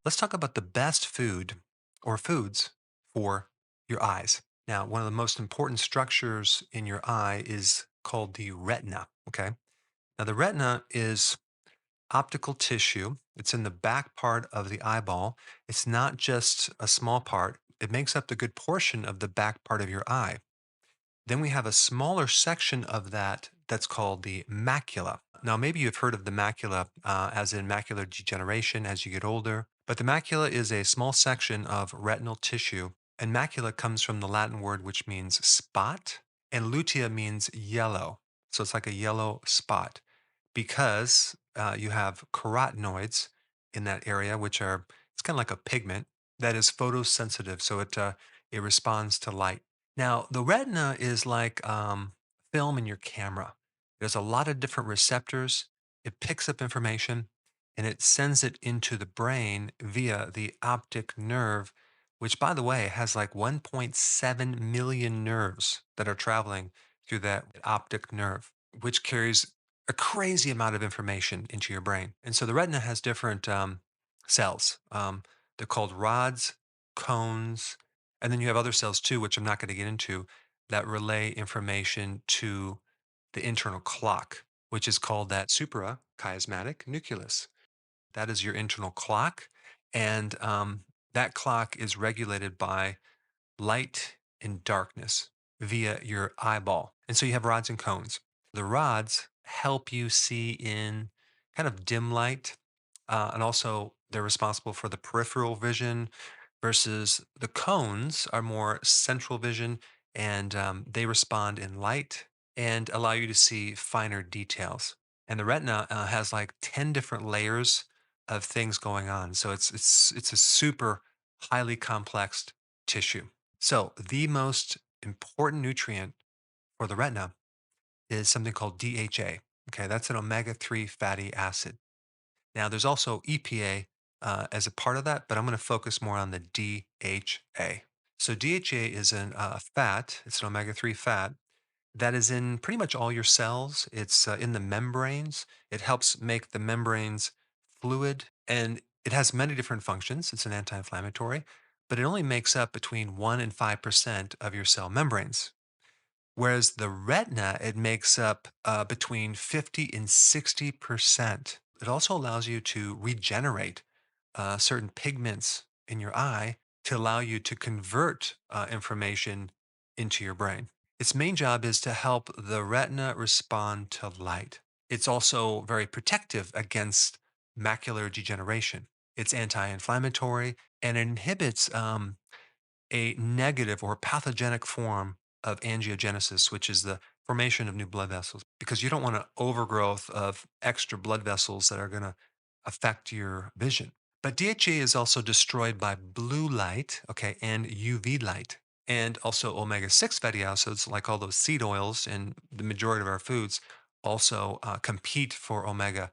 Let's talk about the best food or foods for your eyes. Now, one of the most important structures in your eye is called the retina. Okay. Now, the retina is optical tissue. It's in the back part of the eyeball. It's not just a small part, it makes up the good portion of the back part of your eye. Then we have a smaller section of that that's called the macula. Now, maybe you've heard of the macula, as in macular degeneration as you get older, but the macula is a small section of retinal tissue. And macula comes from the Latin word which means spot, and lutea means yellow. So it's like a yellow spot because you have carotenoids in that area, which are, it's kind of like a pigment that is photosensitive. So it responds to light. Now, the retina is like film in your camera. There's a lot of different receptors. It picks up information and it sends it into the brain via the optic nerve, which, by the way, has like 1.7 million nerves that are traveling through that optic nerve, which carries a crazy amount of information into your brain. And so the retina has different cells. They're called rods, cones, and then you have other cells too, which I'm not going to get into, that relay information to the internal clock, which is called that suprachiasmatic nucleus. That is your internal clock. And that clock is regulated by light and darkness via your eyeball. And so you have rods and cones. The rods help you see in kind of dim light, and also they're responsible for the peripheral vision, versus the cones are more central vision, and they respond in light and allow you to see finer details. And the retina has like 10 different layers of things going on. So it's a super highly complex tissue. So the most important nutrient for the retina is something called DHA. Okay, that's an omega-3 fatty acid. Now, there's also EPA as a part of that, but I'm going to focus more on the DHA. So, DHA is a fat, it's an omega 3 fat that is in pretty much all your cells. It's in the membranes. It helps make the membranes fluid, and it has many different functions. It's an anti inflammatory, but it only makes up between 1 and 5% of your cell membranes. Whereas the retina, it makes up between 50 and 60%. It also allows you to regenerate certain pigments in your eye to allow you to convert information into your brain. Its main job is to help the retina respond to light. It's also very protective against macular degeneration. It's anti inflammatory and it inhibits a negative or pathogenic form of angiogenesis, which is the formation of new blood vessels, because you don't want an overgrowth of extra blood vessels that are going to affect your vision. But DHA is also destroyed by blue light, okay, and UV light, and also omega 6 fatty acids, like all those seed oils and the majority of our foods, also compete for omega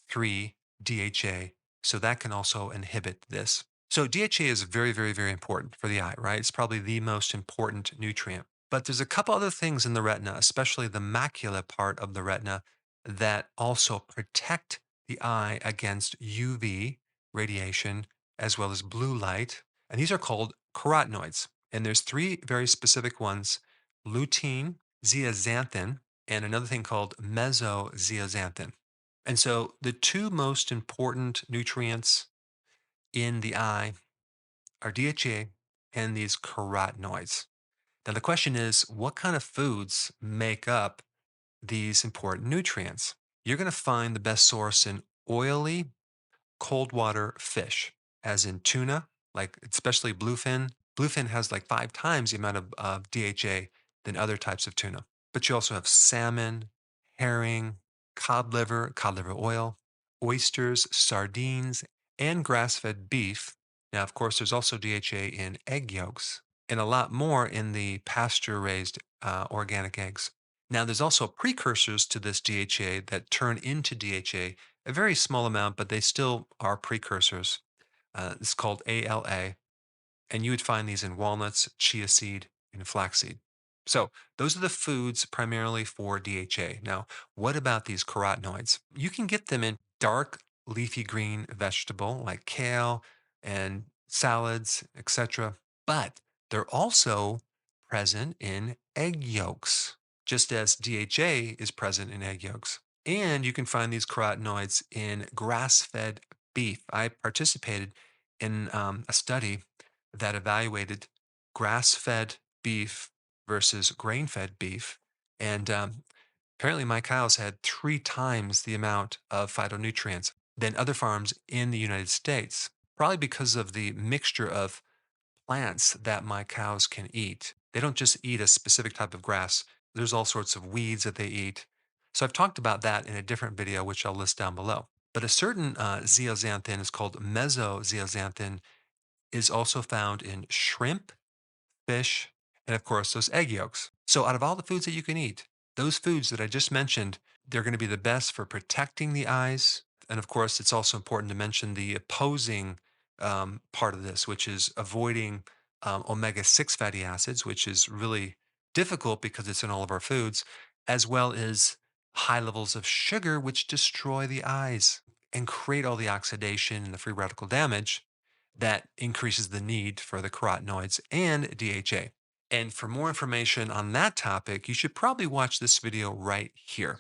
3 DHA. So that can also inhibit this. So DHA is very, very, very important for the eye, right? It's probably the most important nutrient. But there's a couple other things in the retina, especially the macula part of the retina, that also protect the eye against UV radiation as well as blue light. And these are called carotenoids. And there's three very specific ones: lutein, zeaxanthin, and another thing called mesozeaxanthin. And so the two most important nutrients in the eye are DHA and these carotenoids. Now, the question is, what kind of foods make up these important nutrients? You're going to find the best source in oily, cold water fish, as in tuna, like especially bluefin. Bluefin has like 5 times the amount of DHA than other types of tuna. But you also have salmon, herring, cod liver oil, oysters, sardines, and grass fed beef. Now, of course, there's also DHA in egg yolks and a lot more in the pasture raised organic eggs. Now, there's also precursors to this DHA that turn into DHA, a very small amount, but they still are precursors. It's called ALA, and you would find these in walnuts, chia seed, and flaxseed. So those are the foods primarily for DHA. Now, what about these carotenoids? You can get them in dark leafy green vegetable like kale, and salads, etc. But they're also present in egg yolks, just as DHA is present in egg yolks. And you can find these carotenoids in grass fed beef. I participated in a study that evaluated grass fed beef versus grain fed beef. And apparently, my cows had 3 times the amount of phytonutrients than other farms in the United States, probably because of the mixture of plants that my cows can eat. They don't just eat a specific type of grass, there's all sorts of weeds that they eat. So I've talked about that in a different video, which I'll list down below. But a certain zeaxanthin is called mesozeaxanthin, is also found in shrimp, fish, and of course, those egg yolks. So, out of all the foods that you can eat, those foods that I just mentioned, they're going to be the best for protecting the eyes. And of course, it's also important to mention the opposing part of this, which is avoiding omega 6 fatty acids, which is really difficult because it's in all of our foods, as well as high levels of sugar, which destroy the eyes and create all the oxidation and the free radical damage that increases the need for the carotenoids and DHA. And for more information on that topic, you should probably watch this video right here.